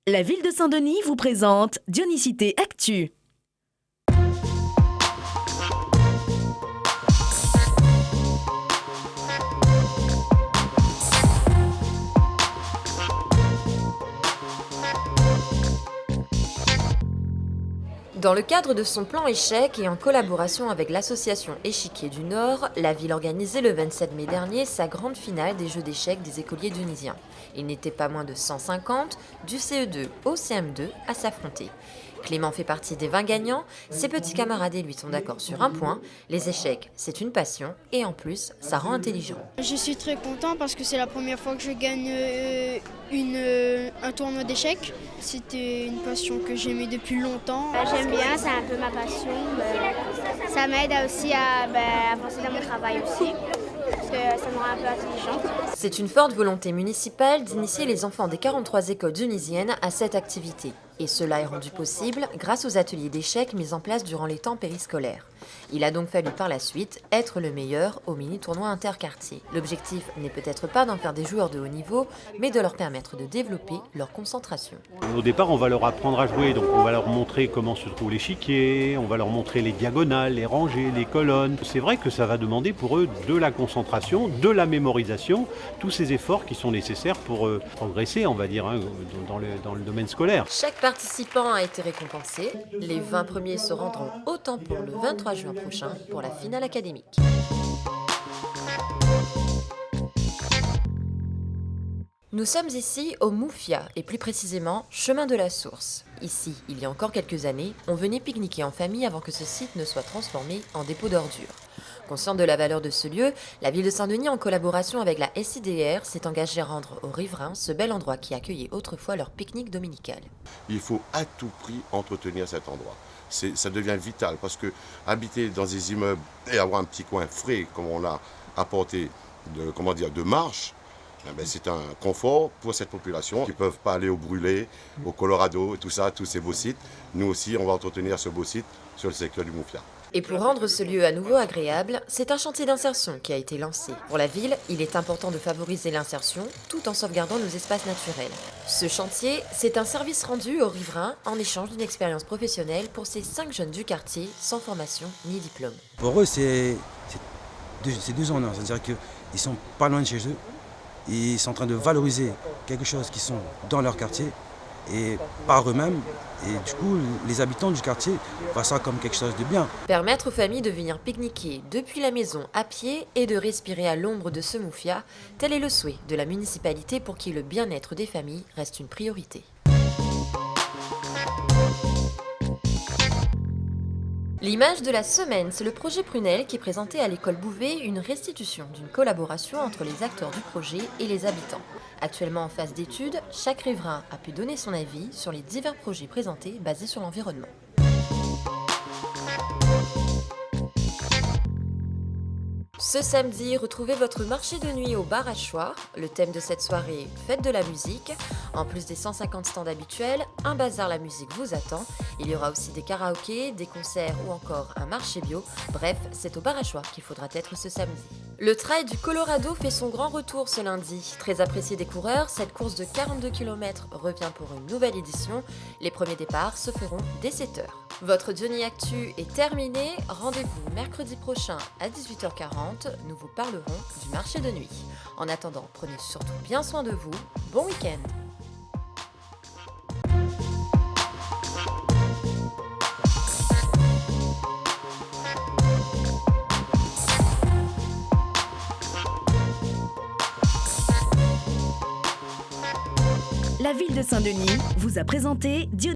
La ville de Saint-Denis vous présente Dionysité Actu. Dans le cadre de son plan échec et en collaboration avec l'association Échiquier du Nord, la ville organisait le 27 mai dernier sa grande finale des jeux d'échecs des écoliers dionysiens. Il n'était pas moins de 150, du CE2 au CM2, à s'affronter. Clément fait partie des 20 gagnants, ses petits camarades et lui sont d'accord sur un point, les échecs c'est une passion et en plus ça rend intelligent. Je suis très content parce que c'est la première fois que je gagne un tournoi d'échecs. C'était une passion que j'aimais depuis longtemps. J'aime bien, c'est un peu ma passion. Ça m'aide aussi à avancer dans mon travail aussi, parce que ça me rend un peu intelligente. C'est une forte volonté municipale d'initier les enfants des 43 écoles dionysiennes à cette activité. Et cela est rendu possible grâce aux ateliers d'échecs mis en place durant les temps périscolaires. Il a donc fallu par la suite être le meilleur au mini-tournoi interquartier. L'objectif n'est peut-être pas d'en faire des joueurs de haut niveau, mais de leur permettre de développer leur concentration. Au départ, on va leur apprendre à jouer, donc on va leur montrer comment se trouve l'échiquier, on va leur montrer les diagonales, les rangées, les colonnes. C'est vrai que ça va demander pour eux de la concentration, de la mémorisation, tous ces efforts qui sont nécessaires pour progresser, on va dire, dans le domaine scolaire. Chaque participant a été récompensé. Les 20 premiers se rendront au tampon le 23 juin prochain pour la finale académique. Nous sommes ici au Moufia et plus précisément chemin de la Source. Ici, il y a encore quelques années, on venait pique-niquer en famille avant que ce site ne soit transformé en dépôt d'ordures. Consciente de la valeur de ce lieu, la ville de Saint-Denis, en collaboration avec la SIDR, s'est engagée à rendre aux riverains ce bel endroit qui accueillait autrefois leur pique-nique dominical. Il faut à tout prix entretenir cet endroit. Ça devient vital parce que habiter dans des immeubles et avoir un petit coin frais comme on l'a apporté de marche, c'est un confort pour cette population qui ne peuvent pas aller au Brûlé, au Colorado, tout ça, tous ces beaux sites. Nous aussi, on va entretenir ce beau site sur le secteur du Moufia. Et pour rendre ce lieu à nouveau agréable, c'est un chantier d'insertion qui a été lancé. Pour la ville, il est important de favoriser l'insertion tout en sauvegardant nos espaces naturels. Ce chantier, c'est un service rendu aux riverains en échange d'une expérience professionnelle pour ces 5 jeunes du quartier sans formation ni diplôme. Pour eux, c'est deux en un, c'est-à-dire qu'ils ne sont pas loin de chez eux. Ils sont en train de valoriser quelque chose qui sont dans leur quartier et par eux-mêmes. Et du coup, les habitants du quartier voient ça comme quelque chose de bien. Permettre aux familles de venir pique-niquer depuis la maison à pied et de respirer à l'ombre de ce Moufia, tel est le souhait de la municipalité pour qui le bien-être des familles reste une priorité. L'image de la semaine, c'est le projet Prunelle qui présentait à l'école Bouvet une restitution d'une collaboration entre les acteurs du projet et les habitants. Actuellement en phase d'étude, chaque riverain a pu donner son avis sur les divers projets présentés basés sur l'environnement. Ce samedi, retrouvez votre marché de nuit au bar à Choix. Le thème de cette soirée, fête de la musique. En plus des 150 stands habituels, un bazar la musique vous attend. Il y aura aussi des karaokés, des concerts ou encore un marché bio. Bref, c'est au bar à Choix qu'il faudra être ce samedi. Le trail du Colorado fait son grand retour ce lundi. Très apprécié des coureurs, cette course de 42 km revient pour une nouvelle édition. Les premiers départs se feront dès 7h. Votre Diony Actu est terminé. Rendez-vous mercredi prochain à 18h40. Nous vous parlerons du marché de nuit. En attendant, prenez surtout bien soin de vous. Bon week-end! La ville de Saint-Denis vous a présenté Dionysité.